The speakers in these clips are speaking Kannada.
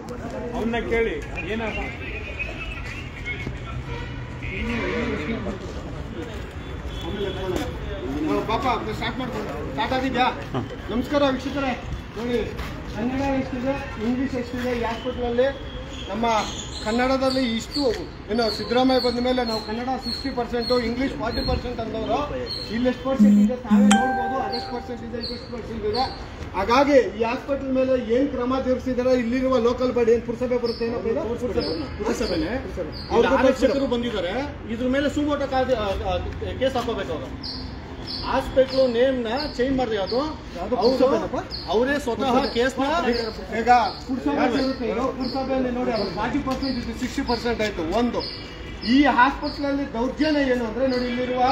ಅವನ್ನ ಕೇಳಿ ಏನಪ್ಪ ಪಾಪ ಸ್ಟಾರ್ಟ್ ಮಾಡ್ಕೊಂಡು ಸ್ಟಾರ್ಟ್ ಆಗಿದ್ಯಾ? ನಮಸ್ಕಾರ ವೀಕ್ಷಕರೇ, ನೋಡಿ ಕನ್ನಡ ಎಷ್ಟಿದೆ, ಇಂಗ್ಲೀಷ್ ಎಷ್ಟಿದೆ ಈ ಹಾಸ್ಪಿಟ್ಲಲ್ಲಿ. ನಮ್ಮ ಕನ್ನಡದಲ್ಲಿ ಇಷ್ಟು ಏನು ಸಿದ್ದರಾಮಯ್ಯ ಬಂದ ಮೇಲೆ ನಾವು ಕನ್ನಡ 60%, ಇಂಗ್ಲೀಷ್ 40% ಅಂದವರು. ಇಲ್ಲಿ ಎಷ್ಟು ಪರ್ಸೆಂಟ್ ಇದೆ ತಾವೇ ನೋಡ್ಬೋದು, ಅದೆಷ್ಟು ಪರ್ಸೆಂಟ್ ಇದೆ, ಇದೆಷ್ಟು ಪರ್ಸೆಂಟ್ ಇದೆ. ಹಾಗಾಗಿ ಈ ಹಾಸ್ಪಿಟಲ್ ಮೇಲೆ ಏನ್ ಕ್ರಮ ಜರುಗಿಸಿದಾರೆ, ಇಲ್ಲಿರುವ ಲೋಕಲ್ ಬಾಡಿ ಏನ್ ಪುರಸಭೆ ಬರುತ್ತೆ, ಪುರಸಭೆನೆ ಅವ್ರ ಆರಕ್ಷಕರು ಬಂದಿದ್ದಾರೆ. ಇದ್ರ ಮೇಲೆ ಸುಮೋಟೋ ಕೇಸ್ ಹಾಕೋಬೇಕು. ಅವರು ಹಾಸ್ಪಿಟ್ಲು ನೇಮ್ ನ ಚೇಂಜ್ ಮಾಡಿದೆ. ಅದು ಅವರೇ ಸ್ವತಃ ಕೇಸ್ ನ ಈಗ ಪುರಸಭೆಯಲ್ಲಿ ನೋಡಿ 40% ಇದು 60% ಆಯ್ತು. ಒಂದು ಈ ಹಾಸ್ಪಿಟಲ್ ಅಲ್ಲಿ ದೌರ್ಜನ್ಯ ಏನು ಅಂದ್ರೆ ನೋಡಿ, ಇಲ್ಲಿರುವ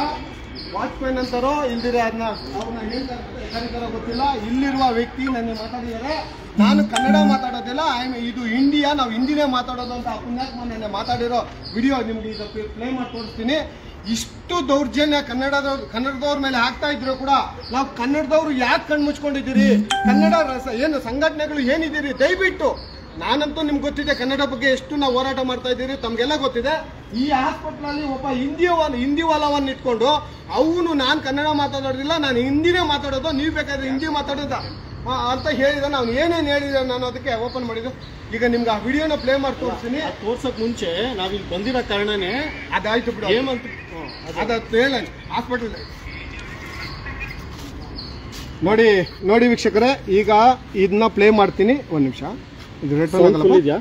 ವಾಚ್ಮ್ಯಾನ್ ಅಂತಾರೋ ಇಲ್ದಿರ ಅದನ್ನ ಅವ್ರನ್ನ ಹೇಳ್ತಾರೋ ಗೊತ್ತಿಲ್ಲ, ಇಲ್ಲಿರುವ ವ್ಯಕ್ತಿ ನನ್ನ ಮಾತಾಡಿದ್ದಾರೆ. ನಾನು ಕನ್ನಡ ಮಾತಾಡೋದಿಲ್ಲ, ಇದು ಇಂಡಿಯಾ, ನಾವು ಹಿಂದಿನೇ ಮಾತಾಡೋದು ಅಂತ ಪುಣ್ಯಾತ್ಮ ನೆನ್ನೆ ಮಾತಾಡಿರೋ ವಿಡಿಯೋ ನಿಮ್ಗೆ ಈಗ ಪ್ಲೇ ಮಾಡಿ ತೋರಿಸ್ತೀನಿ. ಇಷ್ಟು ದೌರ್ಜನ್ಯ ಕನ್ನಡದವ್ರ ಮೇಲೆ ಆಗ್ತಾ ಇದ್ರು ಕೂಡ ನಾವು ಕನ್ನಡದವ್ರು ಯಾಕೆ ಕಣ್ಣು ಮುಚ್ಕೊಂಡಿದ್ದೀರಿ? ಕನ್ನಡ ಏನು ಸಂಘಟನೆಗಳು ಏನಿದ್ದೀರಿ, ದಯವಿಟ್ಟು ನಾನಂತೂ ನಿಮ್ಗೆ ಗೊತ್ತಿದೆ ಕನ್ನಡ ಬಗ್ಗೆ ಎಷ್ಟು ನಾವು ಹೋರಾಟ ಮಾಡ್ತಾ ಇದ್ದೀರಿ, ತಮ್ಗೆಲ್ಲ ಗೊತ್ತಿದೆ. ಈ ಹಾಸ್ಪಿಟಲ್ ಅಲ್ಲಿ ಒಬ್ಬ ಹಿಂದಿ ವಾಲವನ್ನು ಇಟ್ಕೊಂಡು ಅವನು ನಾನು ಕನ್ನಡ ಮಾತಾಡೋದಿಲ್ಲ, ನಾನು ಹಿಂದಿನೇ ಮಾತಾಡೋದು, ನೀವು ಬೇಕಾದ್ರೆ ಹಿಂದಿ ಮಾತಾಡೋದ ಅಂತ ಹೇಳಿದ. ನಾವು ಏನೇನು ಹೇಳಿದೆ ನಾನು ಅದಕ್ಕೆ ಓಪನ್ ಮಾಡಿದ್ದು. ಈಗ ನಿಮ್ಗೆ ಆ ವಿಡಿಯೋನ ಪ್ಲೇ ಮಾಡಿ ತೋರಿಸ್ತೀನಿ. ತೋರ್ಸಕ್ ಮುಂಚೆ ನಾವಿಲ್ಲಿ ಬಂದಿರೋ ಕಾರಣನೇ ಅದಾಯ್ತು ಬಿಡು, ಏಮಂತ ಅದತ್ತು ಹೇಳ ಹಾಸ್ಪಿಟಲ್ ನೋಡಿ ವೀಕ್ಷಕರೇ, ಈಗ ಇದನ್ನ ಪ್ಲೇ ಮಾಡ್ತೀನಿ. ಒಂದ್ ನಿಮಿಷ, ಇದು ಇದೆಯಾ?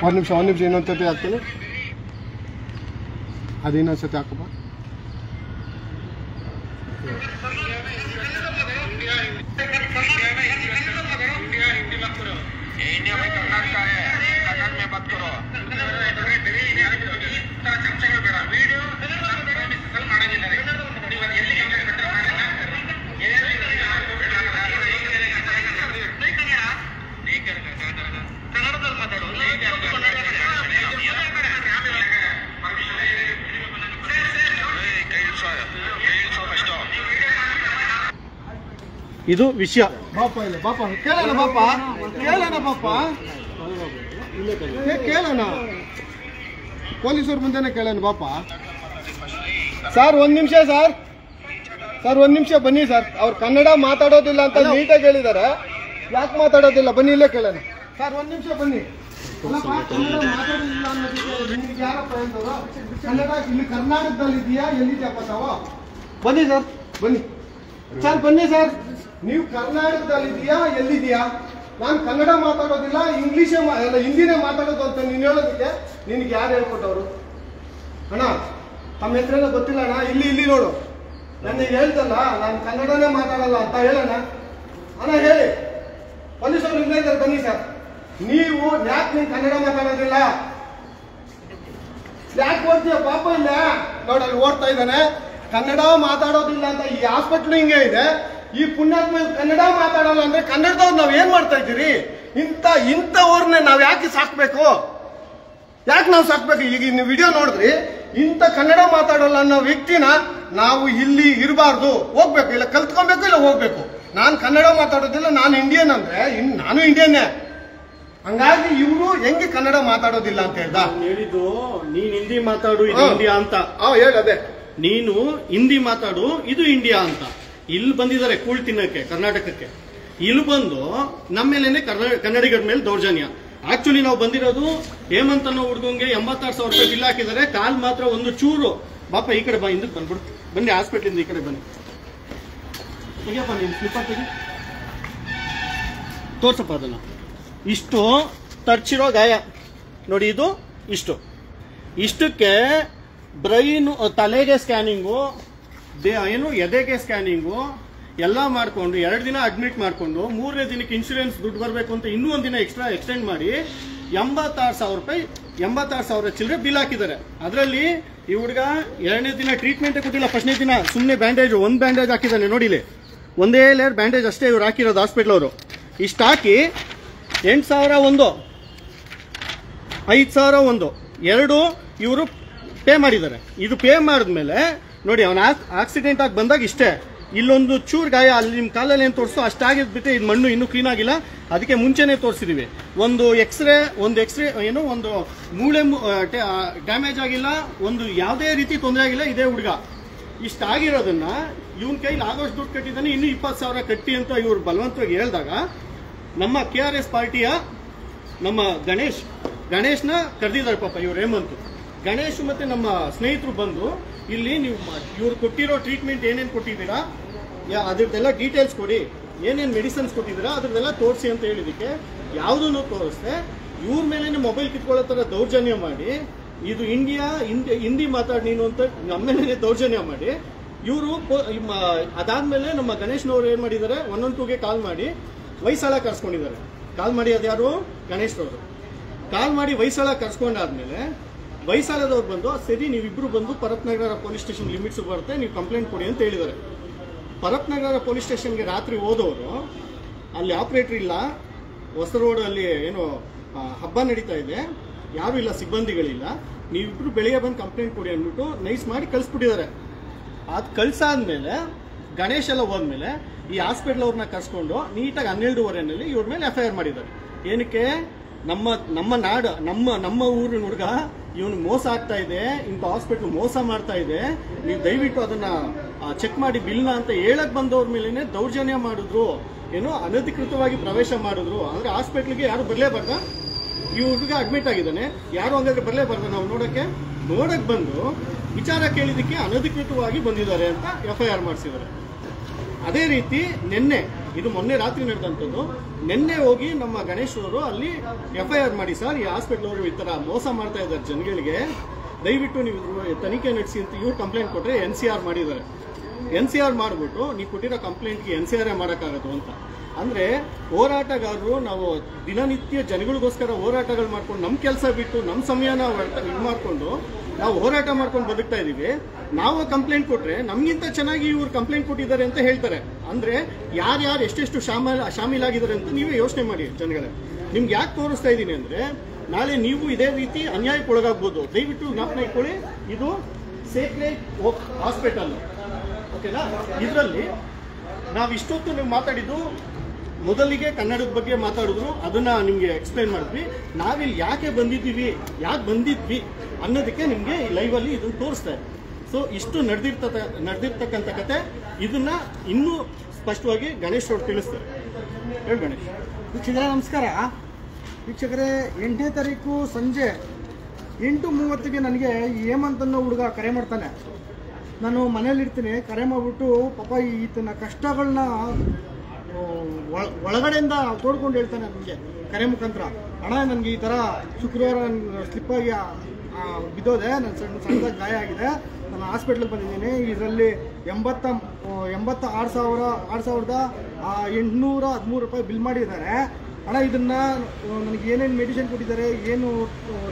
ಒಂದ್ ನಿಮಿಷ ಇನ್ನೊಂದ್ಸತಿ ಹಾಕ್ತೀನಿ. ಅದೇನೊಂದ್ಸತಿ ಹಾಕಪ್ಪ. ಇದು ವಿಷಯ. ಬಾಪ ಇಲ್ಲ ಬಾಪ, ಕೇಳೋಣ ಬಾಪ, ಕೇಳೋಣ ಪೊಲೀಸರು ಮುಂದೆನೆ ಕೇಳೋಣ ಬಾಪ. ಸರ್ ಒಂದ್ ನಿಮಿಷ, ಸರ್ ಒಂದ್ ನಿಮಿಷ ಬನ್ನಿ ಸರ್. ಅವ್ರು ಕನ್ನಡ ಮಾತಾಡೋದಿಲ್ಲ ಅಂತ ನೀಟಾಗಿ ಹೇಳಿದ್ದಾರೆ, ಯಾಕೆ ಮಾತಾಡೋದಿಲ್ಲ ಬನ್ನಿ ಇಲ್ಲೇ ಕೇಳೋಣ. ಸರ್ ಒಂದ್ ನಿಮಿಷ ಬನ್ನಿ. ಕನ್ನಡ ಮಾತಾಡೋದಿಲ್ಲ ಅನ್ನೋದಕ್ಕೆ ನಿಮ್ಗೆ ಯಾರಪ್ಪ ಹೇಳ್ದವರು? ಕನ್ನಡ ಇಲ್ಲಿ ಕರ್ನಾಟಕದಲ್ಲಿ ಇದೆಯಾ, ಎಲ್ಲಿದೆಯಪ್ಪ ತಾವು? ಬನ್ನಿ ಸರ್, ಬನ್ನಿ ಸರ್, ಬನ್ನಿ ಸರ್. ನೀವು ಕರ್ನಾಟಕದಲ್ಲಿ ಇದೆಯಾ, ಎಲ್ಲಿದೆಯಾ? ನಾನು ಕನ್ನಡ ಮಾತಾಡೋದಿಲ್ಲ, ಇಂಗ್ಲೀಷೇ ಹಿಂದಿನೇ ಮಾತಾಡೋದು ಅಂತ ನೀನು ಹೇಳೋದಕ್ಕೆ ನಿನ್ಗೆ ಯಾರು ಹೇಳ್ಕೊಟ್ಟವರು? ಅಣ್ಣ ತಮ್ಮ ಹೆಸರೆಲ್ಲ ಗೊತ್ತಿಲ್ಲ ಅಣ್ಣ. ಇಲ್ಲಿ ನೋಡು, ನನಗೆ ಹೇಳ್ತಲ್ಲ ನಾನು ಕನ್ನಡನೇ ಮಾತಾಡಲ್ಲ ಅಂತ ಹೇಳೋಣ ಅಣ್ಣ, ಹೇಳಿ. ಪೊಲೀಸರು ಇಲ್ಲೇ ಇದ್ದಾರೆ, ಬನ್ನಿ ಸರ್. ನೀವು ಯಾಕೆ ನೀವು ಕನ್ನಡ ಮಾತಾಡೋದಿಲ್ಲ? ಯಾಕೆ ಓದ್ತೀಯ ಪಾಪ? ಇಲ್ಲ ನೋಡಲ್ಲಿ ಓಡ್ತಾ ಇದ್ದಾನೆ, ಕನ್ನಡ ಮಾತಾಡೋದಿಲ್ಲ ಅಂತ. ಈ ಹಾಸ್ಪಿಟ್ಲ್ ಹಿಂಗೆ ಇದೆ, ಈ ಪುಣ್ಯಾತ್ಮ ಕನ್ನಡ ಮಾತಾಡಲ್ಲ ಅಂದ್ರೆ ಕನ್ನಡದವ್ರು ನಾವ್ ಏನ್ ಮಾಡ್ತಾ ಇದ್ದೀರಿ? ಇಂಥವ್ರನ್ನೇ ನಾವ್ ಯಾಕೆ ಸಾಕ್ಬೇಕು? ಯಾಕೆ ನಾವು ಸಾಕ್ಬೇಕು? ಈಗ ನೀವು ವಿಡಿಯೋ ನೋಡಿದ್ರಿ, ಇಂಥ ಕನ್ನಡ ಮಾತಾಡಲ್ಲ ಅನ್ನೋ ವ್ಯಕ್ತಿನ ನಾವು ಇಲ್ಲಿ ಇರಬಾರ್ದು, ಹೋಗ್ಬೇಕು, ಇಲ್ಲ ಕಲ್ತ್ಕೊಬೇಕು, ಇಲ್ಲ ಹೋಗ್ಬೇಕು. ನಾನು ಕನ್ನಡ ಮಾತಾಡೋದಿಲ್ಲ, ನಾನು ಇಂಡಿಯನ್ ಅಂದ್ರೆ ನಾನು ಇಂಡಿಯನ್ನೇ. ಹಂಗಾಗಿ ಇವರು ಹೆಂಗೆ ಕನ್ನಡ ಮಾತಾಡೋದಿಲ್ಲ ಅಂತ ಹೇಳ್ದ? ಹೇಳಿದ್ದು ನೀನ್ ಹಿಂದಿ ಮಾತಾಡು, ಇದು ಇಂಡಿಯಾ ಅಂತ. ಹೇಳದೆ, ನೀನು ಹಿಂದಿ ಮಾತಾಡು, ಇದು ಇಂಡಿಯಾ ಅಂತ. ಇಲ್ಲಿ ಬಂದಿದ್ದಾರೆ ಕೂಳ್ ತಿನ್ನಕ್ಕೆ ಕರ್ನಾಟಕಕ್ಕೆ. ಇಲ್ಲಿ ಬಂದು ನಮ್ಮೇಲೇನೆ ಕನ್ನಡಿಗರ ಮೇಲೆ ದೌರ್ಜನ್ಯ. ಆಕ್ಚುಲಿ ನಾವು ಬಂದಿರೋದು ಹೇಮಂತ್ ಅನ್ನೋ ಹುಡುಗಂಗೆ 86,000 ರೂಪಾಯಿ ಬಿಲ್ ಹಾಕಿದ್ದಾರೆ. ಕಾಲ್ ಮಾತ್ರ ಒಂದು ಚೂರು. ಬಾಪ ಈ ಕಡೆ ಬಾ, ಹಿಂದಕ್ಕೆ ಬಂದ್ಬಿಡು. ಬನ್ನಿ ಹಾಸ್ಪಿಟ್ಲಿಂದ ಈ ಕಡೆ ಬನ್ನಿ. ತೆಗಿಯಪ್ಪ ನೀನು ಸ್ಲಿಪ್ಪರ್ ತೆಗಿ, ತೋರ್ಸಪ್ಪ ಅದನ್ನ. ಇಷ್ಟು ತರ್ಚಿರೋ ಗಾಯ ನೋಡಿ, ಇದು ಇಷ್ಟಕ್ಕೆ ಬ್ರೈನ್, ತಲೆಗೆ ಸ್ಕ್ಯಾನಿಂಗು, ಏನು ಎದೆಗೆ ಸ್ಕ್ಯಾನಿಂಗು ಎಲ್ಲ ಮಾಡ್ಕೊಂಡು 2 ದಿನ ಅಡ್ಮಿಟ್ ಮಾಡ್ಕೊಂಡು 3ನೇ ದಿನಕ್ಕೆ ಇನ್ಶೂರೆನ್ಸ್ ದುಡ್ಡು ಬರಬೇಕು ಅಂತ ಇನ್ನೂ 1 ದಿನ ಎಕ್ಸ್ಟೆಂಡ್ ಮಾಡಿ 86,000 ರೂಪಾಯಿ, 86,000 ಚಿಲ್ಲರೆ ಬಿಲ್ ಹಾಕಿದ್ದಾರೆ. ಅದರಲ್ಲಿ ಈ ಹುಡುಗ 2ನೇ ದಿನ ಟ್ರೀಟ್ಮೆಂಟ್ ಕೊಟ್ಟಿಲ್ಲ. 1ನೇ ದಿನ ಸುಮ್ಮನೆ ಬ್ಯಾಂಡೇಜ್, 1 ಬ್ಯಾಂಡೇಜ್ ಹಾಕಿದ್ದಾನೆ ನೋಡಿಲಿ, 1 ಲೇಯರ್ ಬ್ಯಾಂಡೇಜ್ ಅಷ್ಟೇ ಇವ್ರು ಹಾಕಿರೋದು ಹಾಸ್ಪಿಟ್ಲ್ ಅವರು. ಇಷ್ಟು ಹಾಕಿ 8,000 ಒಂದು, 5,000 ಒಂದು, 2 ಇವರು ಪೇ ಮಾಡಿದ್ದಾರೆ. ಇದು ಪೇ ಮಾಡಿದ್ಮೇಲೆ ನೋಡಿ, ಅವನ ಆಕ್ಸಿಡೆಂಟ್ ಆಗಿ ಬಂದಾಗ ಇಷ್ಟೇ ಇಲ್ಲೊಂದು ಚೂರು ಗಾಯ, ಅಲ್ಲಿ ನಿಮ್ಮ ಕಾಲಲ್ಲಿ ಏನು ತೋರಿಸೋ ಅಷ್ಟಾಗಿದ್ಬಿಟ್ಟು ಇದು ಮಣ್ಣು ಇನ್ನೂ ಕ್ಲೀನ್ ಆಗಿಲ್ಲ, ಅದಕ್ಕೆ ಮುಂಚೆನೇ ತೋರಿಸಿದೀವಿ. ಒಂದು ಎಕ್ಸ್ರೇ ಏನು ಒಂದು ಮೂಳೆ ಡ್ಯಾಮೇಜ್ ಆಗಿಲ್ಲ, ಒಂದು ಯಾವುದೇ ರೀತಿ ತೊಂದರೆ ಆಗಿಲ್ಲ. ಇದೇ ಹುಡುಗ ಇಷ್ಟಾಗಿರೋದನ್ನ ಇವನ್ ಕೈಲಿ ಆಗೋಷ್ಟು ದುಡ್ಡು ಕಟ್ಟಿದ್ದಾನೆ, ಇನ್ನೂ 20,000 ಕಟ್ಟಿ ಅಂತ ಇವ್ರು ಬಲವಂತವಾಗಿ ಹೇಳಿದಾಗ ನಮ್ಮ KRS ಪಾರ್ಟಿಯ ನಮ್ಮ ಗಣೇಶ್ನ ಕರೆದಿದ್ದಾರೆ. ಪಾಪ ಇವ್ರು ಹೇಮಂತ್ ಗಣೇಶ್ ಮತ್ತೆ ನಮ್ಮ ಸ್ನೇಹಿತರು ಬಂದು ಇಲ್ಲಿ ನೀವು ಇವ್ರು ಕೊಟ್ಟಿರೋ ಟ್ರೀಟ್ಮೆಂಟ್ ಏನೇನು ಕೊಟ್ಟಿದ್ದೀರಾ ಅದ್ರದ್ದೆಲ್ಲ ಡೀಟೇಲ್ಸ್ ಕೊಡಿ, ಏನೇನು ಮೆಡಿಸಿನ್ಸ್ ಕೊಟ್ಟಿದ್ದೀರಾ ಅದ್ರದ್ದೆಲ್ಲ ತೋರಿಸಿ ಅಂತ ಹೇಳಿದಕ್ಕೆ ಯಾವುದನ್ನು ತೋರಿಸ್ದೆ ಇವ್ರ ಮೇಲೆ ಮೊಬೈಲ್ ಕಿತ್ಕೊಳ್ಳೋ ಥರ ದೌರ್ಜನ್ಯ ಮಾಡಿ, ಇದು ಹಿಂದಿ ಮಾತಾಡಿ ನೀನು ಅಂತ ನಮ್ಮೇಲೆ ದೌರ್ಜನ್ಯ ಮಾಡಿ ಇವರು ಅದಾದ್ಮೇಲೆ ನಮ್ಮ ಗಣೇಶ್ನವ್ರು ಏನ್ ಮಾಡಿದ್ದಾರೆ 112ಗೆ ಕಾಲ್ ಮಾಡಿ ವೈಸಾಳ ಕರ್ಸ್ಕೊಂಡಿದ್ದಾರೆ. ಕಾಲ್ ಮಾಡಿ ಅದ್ಯಾರು ಗಣೇಶ್ನವರು ಕಾಲ್ ಮಾಡಿ ವೈಸಾಳ ಕರ್ಸ್ಕೊಂಡಾದ್ಮೇಲೆ ವೈಸಾಳದವ್ರು ಬಂದು ಸರಿ ನೀವಿಬ್ರು ಬಂದು ಪರತ್ನಗರ ಪೊಲೀಸ್ ಸ್ಟೇಷನ್ ಲಿಮಿಟ್ಸ್ ಬರುತ್ತೆ, ನೀವು ಕಂಪ್ಲೇಂಟ್ ಕೊಡಿ ಅಂತ ಹೇಳಿದ್ದಾರೆ. ಪರತ್ನಗರ ಪೊಲೀಸ್ ಸ್ಟೇಷನ್ಗೆ ರಾತ್ರಿ ಹೋದವರು ಅಲ್ಲಿ ಆಪರೇಟರ್ ಇಲ್ಲ, ಹೊಸ ರೋಡ್ ಅಲ್ಲಿ ಏನೋ ಹಬ್ಬ ನಡೀತಾ ಇದೆ, ಯಾರು ಇಲ್ಲ, ಸಿಬ್ಬಂದಿಗಳಿಲ್ಲ, ನೀವಿಬ್ರು ಬೆಳಿಗ್ಗೆ ಬಂದು ಕಂಪ್ಲೇಂಟ್ ಕೊಡಿ ಅಂದ್ಬಿಟ್ಟು ನೈಸ್ ಮಾಡಿ ಕಳಿಸ್ಬಿಟ್ಟಿದ್ದಾರೆ. ಅದು ಕಳ್ಸಾದ್ಮೇಲೆ ಗಣೇಶ್ ಎಲ್ಲ ಹೋದ್ಮೇಲೆ ಈ ಹಾಸ್ಪಿಟಲ್ ಅವ್ರನ್ನ ಕರ್ಸ್ಕೊಂಡು ನೀಟಾಗಿ 12:15 ಇವ್ರ ಮೇಲೆ FIR ಮಾಡಿದ್ದಾರೆ. ಏನಕ್ಕೆ? ನಮ್ಮ ಊರಿನ ಹುಡುಗ ಇವನು ಮೋಸ ಆಗ್ತಾ ಇದೆ, ಇಂಥ ಹಾಸ್ಪಿಟಲ್ ಮೋಸ ಮಾಡ್ತಾ ಇದೆ, ನೀವು ದಯವಿಟ್ಟು ಅದನ್ನ ಚೆಕ್ ಮಾಡಿ ಬಿಲ್ನ ಅಂತ ಹೇಳಕ್ ಬಂದವ್ರ ಮೇಲೇನೆ ದೌರ್ಜನ್ಯ ಮಾಡಿದ್ರು, ಏನೋ ಅನಧಿಕೃತವಾಗಿ ಪ್ರವೇಶ ಮಾಡಿದ್ರು. ಅಂದ್ರೆ ಹಾಸ್ಪಿಟ್ಲಿಗೆ ಯಾರು ಬರಲೇಬಾರ್ದ? ಈ ಹುಡುಗ ಅಡ್ಮಿಟ್ ಆಗಿದ್ದಾನೆ, ಯಾರು ಹಂಗಾದ್ರೆ ಬರಲೇಬಾರ್ದ? ನಾವು ನೋಡಕ್ ಬಂದು ವಿಚಾರ ಕೇಳಿದಕ್ಕೆ ಅನಧಿಕೃತವಾಗಿ ಬಂದಿದ್ದಾರೆ ಅಂತ FIR ಮಾಡಿಸಿದ್ದಾರೆ. ಅದೇ ರೀತಿ ಇದು ಮೊನ್ನೆ ರಾತ್ರಿ ನಡೆದಂಥದ್ದು. ನಿನ್ನೆ ಹೋಗಿ ನಮ್ಮ ಗಣೇಶ್ ಅವರು ಅಲ್ಲಿ FIR ಮಾಡಿ, ಸರ್ ಈ ಹಾಸ್ಪಿಟಲ್ ಅವರು ಈ ತರ ಮೋಸ ಮಾಡ್ತಾ ಇದ್ದಾರೆ ಜನಗಳಿಗೆ, ದಯವಿಟ್ಟು ನೀವು ತನಿಖೆ ನಡೆಸಿ ಅಂತ ಇವ್ರು ಕಂಪ್ಲೇಂಟ್ ಕೊಟ್ಟರೆ NCR ಮಾಡಿದ್ದಾರೆ. NCR ಮಾಡಿಬಿಟ್ಟು ನೀವು ಕೊಟ್ಟಿರೋ ಕಂಪ್ಲೇಂಟ್ಗೆ NCR ಮಾಡೋಕ್ಕಾಗದು ಅಂತ. ಅಂದ್ರೆ ಹೋರಾಟಗಾರರು ನಾವು ದಿನನಿತ್ಯ ಜನಗಳಿಗೋಸ್ಕರ ಹೋರಾಟಗಳು ಮಾಡ್ಕೊಂಡು ನಮ್ಮ ಕೆಲಸ ಬಿಟ್ಟು ನಮ್ಮ ಸಮಯನ ಇದು ಮಾಡ್ಕೊಂಡು ನಾವು ಹೋರಾಟ ಮಾಡ್ಕೊಂಡು ಬದುಕ್ತಾ ಇದೀವಿ. ನಾವು ಕಂಪ್ಲೇಂಟ್ ಕೊಟ್ರೆ ನಮ್ಗಿಂತ ಚೆನ್ನಾಗಿ ಇವ್ರು ಕಂಪ್ಲೇಂಟ್ ಕೊಟ್ಟಿದ್ದಾರೆ ಅಂತ ಹೇಳ್ತಾರೆ. ಅಂದ್ರೆ ಯಾರ್ಯಾರು ಎಷ್ಟೆಷ್ಟು ಶಾಮೀಲಾಗಿದ್ದಾರೆ ಅಂತ ನೀವೇ ಯೋಚನೆ ಮಾಡಿ ಜನಗಳೇ. ನಿಮ್ಗೆ ಯಾಕೆ ತೋರಿಸ್ತಾ ಇದ್ದೀನಿ ಅಂದ್ರೆ ನಾಳೆ ನೀವು ಇದೇ ರೀತಿ ಅನ್ಯಾಯಕ್ಕೆ ಒಳಗಾಗ್ಬೋದು. ದಯವಿಟ್ಟು ಜ್ಞಾಪನ ಇಟ್ಕೊಳ್ಳಿ, ಇದು ಸೇಕ್ರೆಡ್ ಹಾಸ್ಪಿಟಲ್, ಓಕೆನಾ? ಇದರಲ್ಲಿ ನಾವು ಇಷ್ಟೊತ್ತು ನೀವು ಮಾತಾಡಿದ್ದು ಮೊದಲಿಗೆ ಕನ್ನಡದ ಬಗ್ಗೆ ಮಾತಾಡಿದ್ರು, ಅದನ್ನ ನಿಮ್ಗೆ ಎಕ್ಸ್ಪ್ಲೈನ್ ಮಾಡಿದ್ವಿ. ನಾವಿಲ್ಲಿ ಯಾಕೆ ಬಂದಿದ್ವಿ ಅನ್ನೋದಕ್ಕೆ ನಿಮ್ಗೆ ಲೈವ್ ಅಲ್ಲಿ ಇದನ್ನ ತೋರಿಸ್ತಾ ಇದೆ. ಸೊ ಇಷ್ಟು ನಡೆದಿರ್ತಕ್ಕಂಥ ಕತೆ ಇದನ್ನ ಇನ್ನೂ ಸ್ಪಷ್ಟವಾಗಿ ಗಣೇಶ್ ಅವರು ತಿಳಿಸ್ತಾರೆ. ಹೇಳಿ ಗಣೇಶ್. ವೀಕ್ಷಕರೇ ನಮಸ್ಕಾರ. ವೀಕ್ಷಕರೇ 8ನೇ ತಾರೀಕು ಸಂಜೆ 8:30ಗೆ ನನಗೆ ಹೇಮಂತ್ ಅನ್ನೋ ಹುಡುಗ ಕರೆ ಮಾಡ್ತಾನೆ. ನಾನು ಮನೇಲಿರ್ತೀನಿ, ಕರೆ ಮಾಡಿಬಿಟ್ಟು ಪಾಪ ಈತನ ಕಷ್ಟಗಳನ್ನ ಒಳಗಡೆಯಿಂದ ತೋಡ್ಕೊಂಡು ಹೇಳ್ತಾನೆ ನನಗೆ ಕರೆ ಮುಖಾಂತರ. ಅಣ್ಣ ನನಗೆ ಈ ಥರ ಶುಕ್ರವಾರ ನನ್ನ ಸ್ಲಿಪ್ಪಾಗಿ ಬಿದ್ದೋದೆ, ನನ್ನ ಸಣ್ಣದಾಗಿ ಗಾಯ ಆಗಿದೆ, ನಾನು ಹಾಸ್ಪಿಟ್ಲಿಗೆ ಬಂದಿದ್ದೀನಿ, ಇದರಲ್ಲಿ 86,813 ರೂಪಾಯಿ ಬಿಲ್ ಮಾಡಿದ್ದಾರೆ ಅಣ್ಣ. ಇದನ್ನು ನನಗೆ ಏನೇನು ಮೆಡಿಸಿನ್ ಕೊಟ್ಟಿದ್ದಾರೆ, ಏನು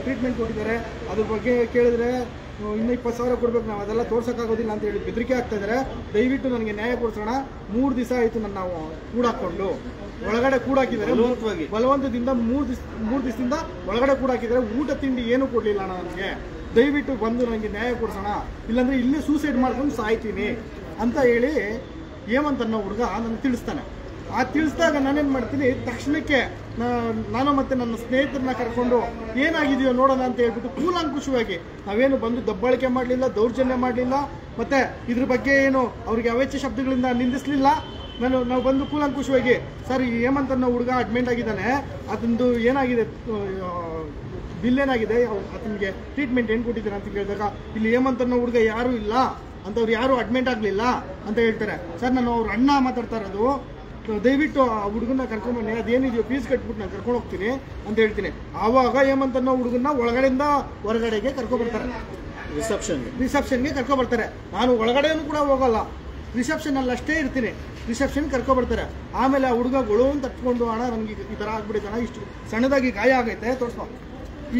ಟ್ರೀಟ್ಮೆಂಟ್ ಕೊಟ್ಟಿದ್ದಾರೆ ಅದ್ರ ಬಗ್ಗೆ ಕೇಳಿದ್ರೆ ಇನ್ನೂ 20,000 ಕೊಡ್ಬೇಕು, ನಾವು ಅದೆಲ್ಲ ತೋರ್ಸೋಕ್ಕಾಗೋದಿಲ್ಲ ಅಂತ ಹೇಳಿ ಬೆದರಿಕೆ ಆಗ್ತಾ ಇದ್ದಾರೆ. ದಯವಿಟ್ಟು ನನಗೆ ನ್ಯಾಯ ಕೊಡಿಸೋಣ. 3 ದಿವಸ ಆಯಿತು ನನ್ನ ಕೂಡಾಕೊಂಡು ಒಳಗಡೆ ಕೂಡಾಕಿದ್ದಾರೆ ಬಲವಂತದಿಂದ. 3 ದಿವಸದಿಂದ ಒಳಗಡೆ ಕೂಡಾಕಿದ್ದಾರೆ. ಊಟ ತಿಂಡಿ ಏನೂ ಕೊಡಲಿಲ್ಲ ಅಣ್ಣ ನನಗೆ. ದಯವಿಟ್ಟು ಬಂದು ನನಗೆ ನ್ಯಾಯ ಕೊಡಿಸೋಣ, ಇಲ್ಲಾಂದರೆ ಇಲ್ಲೇ ಸೂಸೈಡ್ ಮಾಡ್ಕೊಂಡು ಸಾಯ್ತೀನಿ ಅಂತ ಹೇಳಿ ಹೇಮಂತ್ ಅನ್ನೋ ಹುಡುಗ ನನಗೆ ತಿಳಿಸ್ತಾನೆ. ತಿಳಿಸಿದಾಗ ನಾನೇನು ಮಾಡ್ತೀನಿ, ತಕ್ಷಣಕ್ಕೆ ನಾನು ಮತ್ತೆ ನನ್ನ ಸ್ನೇಹಿತರನ್ನ ಕರ್ಕೊಂಡು ಏನಾಗಿದೆಯೋ ನೋಡೋಣ ಅಂತ ಹೇಳ್ಬಿಟ್ಟು ಕೂಲಂಕುಷವಾಗಿ, ನಾವೇನು ಬಂದು ದಬ್ಬಾಳಿಕೆ ಮಾಡಲಿಲ್ಲ, ದೌರ್ಜನ್ಯ ಮಾಡಲಿಲ್ಲ, ಮತ್ತೆ ಇದ್ರ ಬಗ್ಗೆ ಏನು ಅವ್ರಿಗೆ ಅವೇಚ್ಯ ಶಬ್ದಗಳಿಂದ ನಿಂದಿಸಲಿಲ್ಲ. ನಾವು ಬಂದು ಕೂಲಂಕುಷವಾಗಿ, ಸರ್ ಈ ಹೇಮಂತ್ ಅನ್ನೋ ಹುಡುಗ ಅಡ್ಮಿಟ್ ಆಗಿದ್ದಾನೆ, ಅದೊಂದು ಏನಾಗಿದೆ, ಬಿಲ್ ಏನಾಗಿದೆ, ಆತನಿಗೆ ಟ್ರೀಟ್ಮೆಂಟ್ ಏನು ಕೊಟ್ಟಿದ್ದೀರಾ ಅಂತ ಕೇಳಿದಾಗ ಇಲ್ಲಿ ಹೇಮಂತ್ ಅನ್ನೋ ಹುಡುಗ ಯಾರೂ ಇಲ್ಲ ಅಂತವ್ರು ಯಾರೂ ಅಡ್ಮಿಟ್ ಆಗಲಿಲ್ಲ ಅಂತ ಹೇಳ್ತಾರೆ. ಸರ್ ನಾನು ಅವ್ರ ಅಣ್ಣ ಮಾತಾಡ್ತಾ ಇರೋದು, ದಯವಿಟ್ಟು ಆ ಹುಡುಗನ ಕರ್ಕೊಂಬನ್ನಿ, ಅದೇನಿದೆಯೋ ಫೀಸ್ ಕಟ್ಬಿಟ್ಟು ನಾನು ಕರ್ಕೊಂಡು ಹೋಗ್ತೀನಿ ಅಂತ ಹೇಳ್ತೀನಿ. ಆವಾಗ ಹೇಮಂತ್ ಅನ್ನೋ ಹುಡುಗನ ಒಳಗಡೆಯಿಂದ ಹೊರಗಡೆಗೆ ಕರ್ಕೊಬರ್ತಾರೆ, ರಿಸೆಪ್ಷನ್ಗೆ ಕರ್ಕೊಬರ್ತಾರೆ. ನಾನು ಒಳಗಡೆನೂ ಕೂಡ ಹೋಗಲ್ಲ, ರಿಸೆಪ್ಷನಲ್ಲಿ ಅಷ್ಟೇ ಇರ್ತೀನಿ, ರಿಸೆಪ್ಷನ್ ಕರ್ಕೊಬರ್ತಾರೆ. ಆಮೇಲೆ ಆ ಹುಡುಗಗಳು ತಟ್ಕೊಂಡು, ಅಣ್ಣ ನನಗೆ ಈ ಥರ ಆಗ್ಬಿಟ್ಟಿದ್ದಾನ, ಇಷ್ಟು ಸಣ್ಣದಾಗಿ ಗಾಯ ಆಗೈತೆ ತೋರಿಸ್ಕೊ,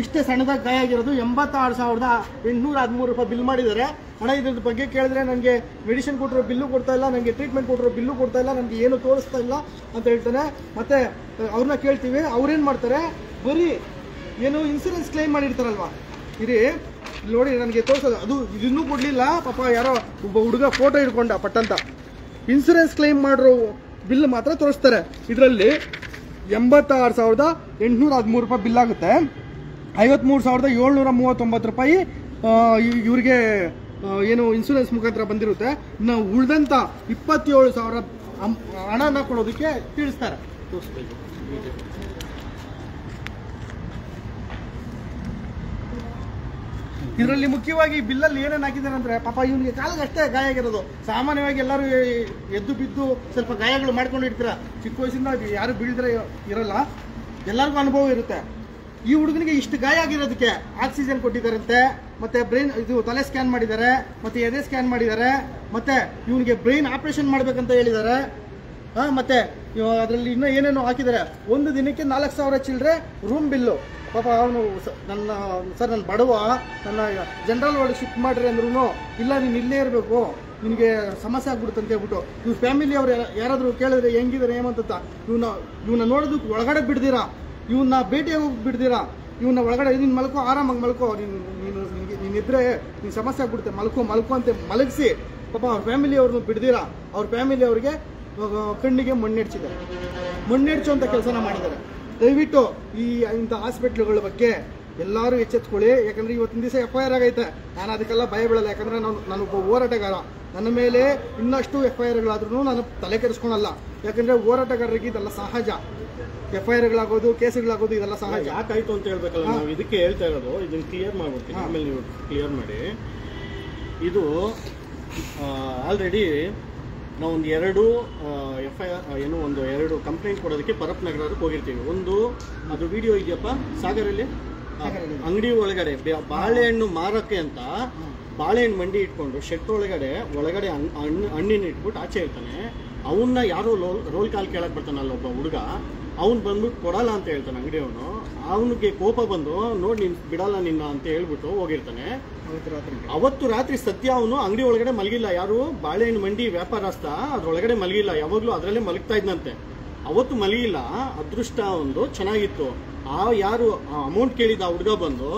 ಇಷ್ಟೇ ಸಣ್ಣದಾಗಿ ಗಾಯ ಆಗಿರೋದು, 86,813 ರೂಪಾಯಿ ಬಿಲ್ ಮಾಡಿದ್ದಾರೆ ಅಣ್ಣ. ಇದ್ರ ಬಗ್ಗೆ ಕೇಳಿದ್ರೆ ನನಗೆ ಮೆಡಿಸಿನ್ ಕೊಟ್ಟಿರೋ ಬಿಲ್ಲು ಕೊಡ್ತಾ ಇಲ್ಲ, ನನಗೆ ಟ್ರೀಟ್ಮೆಂಟ್ ಕೊಟ್ಟಿರೋ ಬಿಲ್ಲು ಕೊಡ್ತಾ ಇಲ್ಲ, ನನಗೆ ಏನು ತೋರಿಸ್ತಾ ಇಲ್ಲ ಅಂತ ಹೇಳ್ತಾನೆ. ಮತ್ತೆ ಅವ್ರನ್ನ ಕೇಳ್ತೀವಿ, ಅವ್ರೇನು ಮಾಡ್ತಾರೆ, ಬರೀ ಏನು ಇನ್ಸೂರೆನ್ಸ್ ಕ್ಲೈಮ್ ಮಾಡಿರ್ತಾರಲ್ವಾ, ಇರಿ ನೋಡಿ ನನಗೆ ತೋರಿಸೋದು, ಅದು ಇದನ್ನೂ ಕೊಡಲಿಲ್ಲ. ಪಾಪ ಯಾರೋ ಒಬ್ಬ ಹುಡುಗ ಫೋಟೋ ಹಿಡ್ಕೊಂಡ ಪಟ್ಟಂತ, ಇನ್ಸೂರೆನ್ಸ್ ಕ್ಲೈಮ್ ಮಾಡಿರೋ ಬಿಲ್ ಮಾತ್ರ ತೋರಿಸ್ತಾರೆ. ಇದರಲ್ಲಿ 86,813 ರೂಪಾಯಿ ಬಿಲ್ ಆಗುತ್ತೆ. 53,739 ರೂಪಾಯಿ ಇವ್ರಿಗೆ ಏನು ಇನ್ಸೂರೆನ್ಸ್ ಮುಖಾಂತರ ಬಂದಿರುತ್ತೆ. ಇನ್ನು ಉಳಿದಂತ 27,000 ಹಣನ ಕೊಡೋದಕ್ಕೆ ತಿಳಿಸ್ತಾರೆ. ಇದರಲ್ಲಿ ಮುಖ್ಯವಾಗಿ ಬಿಲ್ಲಲ್ಲಿ ಏನೇನು ಹಾಕಿದ್ದಾರೆ ಅಂದ್ರೆ, ಪಾಪ ಇವನಿಗೆ ಕಾಲಿಗೆ ಅಷ್ಟೇ ಗಾಯ ಆಗಿರೋದು. ಸಾಮಾನ್ಯವಾಗಿ ಎಲ್ಲರೂ ಎದ್ದು ಬಿದ್ದು ಸ್ವಲ್ಪ ಗಾಯಗಳು ಮಾಡ್ಕೊಂಡು ಇರ್ತೀರ. ಚಿಕ್ಕ ವಯಸ್ಸಿಂದ ಯಾರು ಬೀಳಿದ್ರೆ ಇರಲ್ಲ, ಎಲ್ಲರಿಗೂ ಅನುಭವ ಇರುತ್ತೆ. ಈ ಹುಡುಗನಿಗೆ ಇಷ್ಟು ಗಾಯ ಆಗಿರೋದಕ್ಕೆ ಆಕ್ಸಿಜನ್ ಕೊಟ್ಟಿದ್ದಾರಂತೆ, ಮತ್ತೆ ಬ್ರೈನ್ ಇದು ತಲೆ ಸ್ಕ್ಯಾನ್ ಮಾಡಿದ್ದಾರೆ, ಮತ್ತೆ ಎದೆ ಸ್ಕ್ಯಾನ್ ಮಾಡಿದ್ದಾರೆ, ಮತ್ತೆ ಇವನಿಗೆ ಬ್ರೈನ್ ಆಪರೇಷನ್ ಮಾಡ್ಬೇಕಂತ ಹೇಳಿದ್ದಾರೆ. ಮತ್ತೆ ಅದರಲ್ಲಿ ಇನ್ನೂ ಏನೇನೋ ಹಾಕಿದ್ದಾರೆ. ಒಂದು ದಿನಕ್ಕೆ 4,000 ಚಿಲ್ಲರೆ ರೂಮ್ ಬಿಲ್ಲು. ಪಾಪ ಅವನು ನನ್ನ ಬಡವ, ನನ್ನ ಜನರಲ್ ಒಳಗೆ ಶಿಫ್ಟ್ ಮಾಡ್ರಿ ಅಂದ್ರೂ ಇಲ್ಲ, ನೀನು ಇಲ್ಲೇ ಇರಬೇಕು, ನಿನಗೆ ಸಮಸ್ಯೆ ಆಗ್ಬಿಡುತ್ತೆ ಅಂತ ಹೇಳ್ಬಿಟ್ಟು ಇವ್ರ ಫ್ಯಾಮಿಲಿ ಅವ್ರು ಯಾರಾದರೂ ಕೇಳಿದ್ರೆ ಹೆಂಗಿದ್ದಾರೆ ಏಮಂತ ಇವನ್ನ ನೋಡೋದಕ್ಕೆ ಒಳಗಡೆ ಬಿಡ್ದಿರಾ, ಇವನ್ನ ಭೇಟಿಯಾಗಿ ಹೋಗಿ ಬಿಡ್ದಿರಾ, ಇವನ್ನ ಒಳಗಡೆ ನೀನು ಮಲ್ಕೋ, ಆರಾಮಾಗಿ ಮಲ್ಕೋ, ನೀನಿದ್ರೆ ನಿನ್ನ ಸಮಸ್ಯೆ ಆಗ್ಬಿಡುತ್ತೆ, ಮಲ್ಕೋ ಅಂತ ಮಲಗಿಸಿ ಪಾಪ ಅವ್ರ ಫ್ಯಾಮಿಲಿ ಅವ್ರನ್ನ ಬಿಡ್ದಿರಾ ಅವ್ರ ಫ್ಯಾಮಿಲಿ ಅವ್ರಿಗೆ ಕಣ್ಣಿಗೆ ಮಣ್ಣೆಡ್ಚಿದ್ದಾರೆ. ಮಣ್ಣೆಡ್ಚುವಂಥ ಕೆಲಸನ ಮಾಡಿದ್ದಾರೆ. ದಯವಿಟ್ಟು ಇಂಥ ಹಾಸ್ಪಿಟ್ಲುಗಳ ಬಗ್ಗೆ ಎಲ್ಲರೂ ಎಚ್ಚೆತ್ಕೊಳ್ಳಿ. ಯಾಕಂದರೆ ಇವತ್ತಿನ ದಿವಸ FIR ಆಗೈತೆ. ನಾನು ಅದಕ್ಕೆಲ್ಲ ಭಯ ಬೀಳಲ್ಲ. ಯಾಕಂದರೆ ನಾನೊಬ್ಬ ಹೋರಾಟಗಾರ. ನನ್ನ ಮೇಲೆ ಇನ್ನಷ್ಟು FIRಗಳಾದ್ರೂ ನಾನು ತಲೆ ಕೆಡಿಸ್ಕೊಳಲ್ಲ. ಯಾಕಂದರೆ ಹೋರಾಟಗಾರರಿಗೆ ಇದೆಲ್ಲ ಸಹಜ. FIRಗಳಾಗೋದು, ಕೇಸುಗಳಾಗೋದು ಇದೆಲ್ಲ ಸಹಜ. ಯಾಕಾಯ್ತು ಅಂತ ಹೇಳ್ಬೇಕಲ್ಲ, ನಾವು ಇದಕ್ಕೆ ಹೇಳ್ತಾ ಇರೋದು. ಇದನ್ನು ಕ್ಲಿಯರ್ ಮಾಡ್ಬಿಡ್ತೀನಿ, ಆಮೇಲೆ ನೀವು ಕ್ಲಿಯರ್ ಮಾಡಿ. ಇದು ಆಲ್ರೆಡಿ ನಾವೊಂದು 2 FIR ಏನು ಒಂದು 2 ಕಂಪ್ಲೇಂಟ್ ಕೊಡೋದಕ್ಕೆ ಪರಪ್ ನಗರಕ್ಕೆ ಹೋಗಿರ್ತೀವಿ. ಒಂದು ಅದು ವಿಡಿಯೋ ಇದೆಯಪ್ಪ, ಸಾಗರಲ್ಲಿ ಅಂಗಡಿ ಒಳಗಡೆ ಬಾಳೆಹಣ್ಣು ಮಾರಕ್ಕೆ ಅಂತ ಬಾಳೆಹಣ್ಣು ಮಂಡಿ ಇಟ್ಕೊಂಡು ಶೆಟ್ ಒಳಗಡೆ ಹಣ್ಣಿನ ಇಟ್ಬಿಟ್ಟು ಆಚೆ ಇರ್ತಾನೆ. ಅವನ್ನ ಯಾರೋ ರೋಲ್ ಕಾಲ್ ಕೇಳಕ್ ಬರ್ತಾನಲ್ಲ ಒಬ್ಬ ಹುಡುಗ, ಅವ್ನು ಬಂದ್ಬಿಟ್ಟು ಕೊಡಲ್ಲ ಅಂತ ಹೇಳ್ತಾನೆ ಅಂಗಡಿಯವನು. ಅವನಿಗೆ ಕೋಪ ಬಂದು ನೋಡಿ ನೀನು ಬಿಡಲ್ಲ ನಿನ್ನ ಅಂತ ಹೇಳ್ಬಿಟ್ಟು ಹೋಗಿರ್ತಾನೆ. ಅವತ್ತು ರಾತ್ರಿ ಸತ್ಯ ಅವನು ಅಂಗಡಿ ಒಳಗಡೆ ಮಲಗಿಲ್ಲ. ಯಾರು ಬಾಳೆಹಣ್ಣು ಮಂಡಿ ವ್ಯಾಪಾರಸ್ಥ ಅದ್ರೊಳಗಡೆ ಮಲಗಿಲ್ಲ, ಯಾವಾಗ್ಲೂ ಅದರಲ್ಲೇ ಮಲಗ್ತಾ ಇದ್ದಂತೆ. ಅವತ್ತು ಮಲಗಿಲ್ಲ. ಅದೃಷ್ಟ ಒಂದು ಚೆನ್ನಾಗಿತ್ತು. ಯಾರು ಅಮೌಂಟ್ ಕೇಳಿದ ಹುಡುಗ ಬಂದು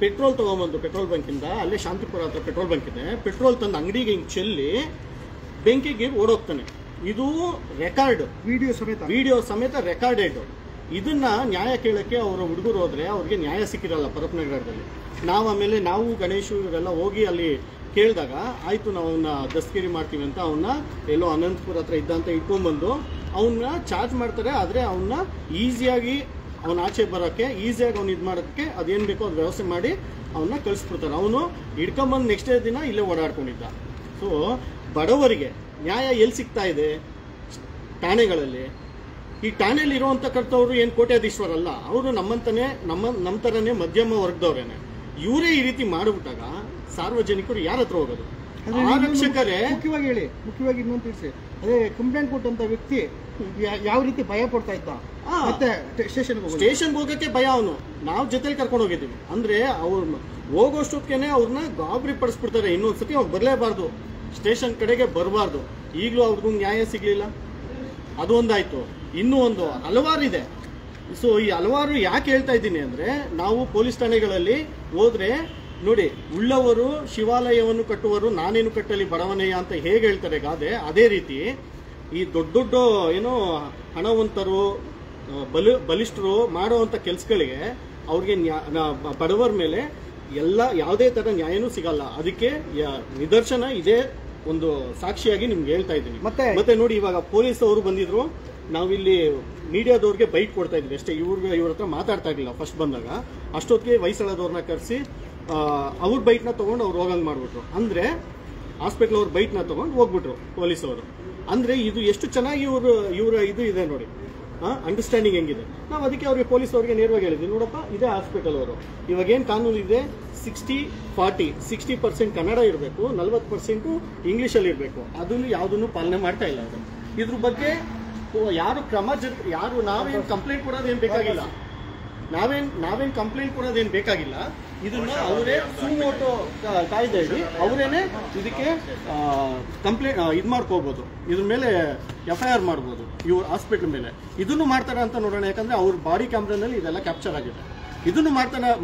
ಪೆಟ್ರೋಲ್ ತಗೊಂಡ್ಬಂದು ಪೆಟ್ರೋಲ್ ಬಂಕಿಂದ, ಅಲ್ಲೇ ಶಾಂತಿಪುರ ಹತ್ರ ಪೆಟ್ರೋಲ್ ಬಂಕ್ ಇದೆ, ಪೆಟ್ರೋಲ್ ತಂದು ಅಂಗಡಿಗೆ ಹಿಂಗೆ ಚೆಲ್ಲಿ ಬೆಂಕಿಗೆ ಓಡೋಗ್ತಾನೆ. ಇದು ರೆಕಾರ್ಡ್, ವಿಡಿಯೋ ಸಮೇತ ರೆಕಾರ್ಡೆಡ್. ಇದನ್ನ ನ್ಯಾಯ ಕೇಳಕ್ಕೆ ಅವರ ಹುಡುಗರು ಹೋದ್ರೆ ಅವ್ರಿಗೆ ನ್ಯಾಯ ಸಿಕ್ಕಿರಲ್ಲ ಪರಪ್ನಗರದಲ್ಲಿ. ಆಮೇಲೆ ನಾವು ಗಣೇಶ್ ಇವರೆಲ್ಲ ಹೋಗಿ ಅಲ್ಲಿ ಕೇಳಿದಾಗ ಆಯ್ತು ನಾವು ಅವನ್ನ ದಸ್ತಗಿರಿ ಮಾಡ್ತೀವಿ ಅಂತ ಅವನ್ನ ಎಲ್ಲೋ ಅನಂತಪುರ ಹತ್ರ ಇದ್ದಂತ ಇಟ್ಕೊಂಡ್ಬಂದು ಅವನ್ನ ಚಾರ್ಜ್ ಮಾಡ್ತಾರೆ. ಆದರೆ ಅವನ್ನ ಈಸಿಯಾಗಿ ಅವನ ಆಚೆ ಬರೋಕ್ಕೆ, ಈಸಿಯಾಗಿ ಅವ್ನು ಇದು ಮಾಡೋದಕ್ಕೆ ಅದೇನು ಬೇಕೋ ಅದು ವ್ಯವಸ್ಥೆ ಮಾಡಿ ಅವನ್ನ ಕಳಿಸ್ಬಿಡ್ತಾರೆ. ಅವನು ಹಿಡ್ಕೊಂಬಂದು ನೆಕ್ಸ್ಟ್ ಡೇ ದಿನ ಇಲ್ಲೇ ಓಡಾಡ್ಕೊಂಡಿದ್ದ. ಸೊ ಬಡವರಿಗೆ ನ್ಯಾಯ ಎಲ್ಲಿ ಸಿಗ್ತಾ ಇದೆ? ಠಾಣೆಗಳಲ್ಲಿ. ಈ ಠಾಣೆಯಲ್ಲಿ ಇರುವಂತ ಕರ್ತವ್ರು ಏನು ಕೋಟ್ಯಾಧೀಶ್ವರಲ್ಲ, ಅವರು ನಮ್ಮ ಥರನೇ ಮಧ್ಯಮ ವರ್ಗದವ್ರೇನೆ. ಇವರೇ ಈ ರೀತಿ ಮಾಡಿಬಿಟ್ಟಾಗ ಸಾರ್ವಜನಿಕರು ಯಾರ ಹತ್ರ ಹೋಗೋದು? ಆರಕ್ಷಕರೇ ಮುಖ್ಯವಾಗಿ ಇನ್ನೊಂದು ತಿಳಿಸಿ. ಅದೇ ಕಂಪ್ಲೇಂಟ್ ಕೊಟ್ಟಂತ ವ್ಯಕ್ತಿ ಯಾವ ರೀತಿ ಭಯ ಪಡ್ತಾ ಇದ್ದ, ಮತ್ತೆ ಸ್ಟೇಷನ್ಗೆ ಹೋಗಕ್ಕೆ ಭಯ. ಅವನು ನಾವು ಜೊತೆಲಿ ಕರ್ಕೊಂಡು ಹೋಗಿದ್ದೀವಿ ಅಂದ್ರೆ ಅವ್ರು ಹೋಗೋಷ್ಟೊತ್ತಿಗೆ ಅವ್ರನ್ನ ಗಾಬರಿ ಪಡಿಸ್ಬಿಡ್ತಾರೆ. ಇನ್ನೊಂದ್ಸತಿ ಅವ್ರು ಬರಲೇಬಾರ್ದು, ಸ್ಟೇಷನ್ ಕಡೆಗೆ ಬರಬಾರ್ದು. ಈಗಲೂ ಅವ್ರಿಗೂ ನ್ಯಾಯ ಸಿಗ್ಲಿಲ್ಲ. ಅದು ಒಂದಾಯ್ತು. ಇನ್ನೂ ಒಂದು ಹಲವಾರು ಇದೆ. ಸೊ ಈ ಹಲವಾರು ಯಾಕೆ ಹೇಳ್ತಾ ಇದ್ದೀನಿ ಅಂದ್ರೆ, ನಾವು ಪೊಲೀಸ್ ಠಾಣೆಗಳಲ್ಲಿ ಹೋದ್ರೆ ನೋಡಿ, ಉಳ್ಳವರು ಶಿವಾಲಯವನ್ನು ಕಟ್ಟುವರು ನಾನೇನು ಕಟ್ಟಲಿ ಬಡವನೆಯ ಅಂತ ಹೇಗೆ ಹೇಳ್ತಾರೆ ಗಾದೆ, ಅದೇ ರೀತಿ ಈ ದೊಡ್ಡ ದೊಡ್ಡ ಏನೋ ಹಣವಂತರು ಬಲಿಷ್ಠರು ಮಾಡುವಂತ ಕೆಲ್ಸಗಳಿಗೆ ಅವ್ರಿಗೆ ಬಡವರ ಮೇಲೆ ಯಾವುದೇ ತರ ನ್ಯಾಯನೂ ಸಿಗಲ್ಲ. ಅದಕ್ಕೆ ನಿದರ್ಶನ ಇದೇ ಒಂದು ಸಾಕ್ಷಿಯಾಗಿ ನಿಮ್ಗೆ ಹೇಳ್ತಾ ಇದ್ದೀನಿ. ಮತ್ತೆ ನೋಡಿ, ಇವಾಗ ಪೊಲೀಸ್ ಅವರು ಬಂದಿದ್ರು, ನಾವಿಲ್ಲಿ ಮೀಡಿಯಾದವ್ರಿಗೆ ಬೈಟ್ ಕೊಡ್ತಾ ಇದ್ವಿ ಅಷ್ಟೇ. ಇವ್ರ ಹತ್ರ ಮಾತಾಡ್ತಾ ಇರ್ಲಿಲ್ಲ ಫಸ್ಟ್ ಬಂದಾಗ. ಅಷ್ಟೊತ್ತಿಗೆ ವಯಸ್ಸಾದವ್ರನ್ನ ಕರೆಸಿ ಅವ್ರ ಬೈಟ್ನ ತಗೊಂಡು ಅವ್ರು ಹೋಗಂಗ್ ಮಾಡ್ಬಿಟ್ರು. ಅಂದ್ರೆ ಹಾಸ್ಪಿಟಲ್ ಅವ್ರ ಬೈಟ್ನ ತಗೊಂಡು ಹೋಗ್ಬಿಟ್ರು ಪೊಲೀಸ್ ಅವರು. ಅಂದ್ರೆ ಇದು ಎಷ್ಟು ಚೆನ್ನಾಗಿ ಇವರ ಇದು ಇದೆ ನೋಡಿ, ಅಂಡರ್ಸ್ಟ್ಯಾಂಡಿಂಗ್ ಹೆಂಗಿದೆ. ನಾವು ಅದಕ್ಕೆ ಅವ್ರಿಗೆ ಪೊಲೀಸ್ ಅವ್ರಿಗೆ ನೇರವಾಗಿ ಹೇಳಿದ್ವಿ, ನೋಡಪ್ಪ ಇದೇ ಹಾಸ್ಪಿಟಲ್ ಅವರು, ಇವಾಗ ಏನು ಕಾನೂನು ಇದೆ 60-40, 60% ಕನ್ನಡ ಇರಬೇಕು, 40% ಇಂಗ್ಲೀಷಲ್ಲಿ ಇರಬೇಕು. ಅದನ್ನು ಯಾವುದನ್ನು ಪಾಲನೆ ಮಾಡ್ತಾ ಇಲ್ಲ ಅವರು. ಇದ್ರ ಬಗ್ಗೆ ಯಾರು ಯಾರು ನಾವೇನು ಕಂಪ್ಲೇಂಟ್ ಕೊಡೋದೇನು ಬೇಕಾಗಿಲ್ಲ. ನಾವೇನ್ ಕಂಪ್ಲೇಂಟ್ ಕೊಡೋದೇನು ಬೇಕಾಗಿಲ್ಲ. ಇದನ್ನ ಅವರೇ ಸುಮೋಟೋ ಕಾಯ್ದೆ ಇಡಿ ಅವರೇನೆ ಇದಕ್ಕೆ ಕಂಪ್ಲೇಂಟ್ ಇದು ಮಾಡ್ಕೋಬಹುದು, ಇದ್ರ ಮೇಲೆ FIR ಮಾಡ್ಬೋದು ಇವ್ರ ಹಾಸ್ಪಿಟಲ್ ಮೇಲೆ. ಇದನ್ನು ಮಾಡ್ತಾರೆ ಅಂತ ನೋಡೋಣ, ಯಾಕಂದ್ರೆ ಅವ್ರ ಬಾಡಿ ಕ್ಯಾಮ್ರಾನಲ್ಲಿ ಇದೆಲ್ಲ ಕ್ಯಾಪ್ಚರ್ ಆಗಿದೆ. ಇದನ್ನು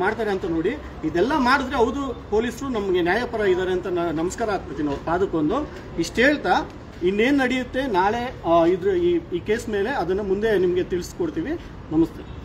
ಮಾಡ್ತಾರೆ ಅಂತ ನೋಡಿ. ಇದೆಲ್ಲ ಮಾಡಿದ್ರೆ ಹೌದು ಪೊಲೀಸರು ನಮಗೆ ನ್ಯಾಯಪರ ಇದ್ದಾರೆ ಅಂತ ನಮಸ್ಕಾರ ಹಾಕ್ಬಿಡ್ತೀನಿ ಅವ್ರ ಪಾದಕ್ಕೊಂದು. ಇಷ್ಟು ಹೇಳ್ತಾ ಇನ್ನೇನು ನಡೆಯುತ್ತೆ ನಾಳೆ ಇದ್ರ ಈ ಕೇಸ್ ಮೇಲೆ ಅದನ್ನು ಮುಂದೆ ನಿಮಗೆ ತಿಳಿಸ್ಕೊಡ್ತೀವಿ. ನಮಸ್ತೆ.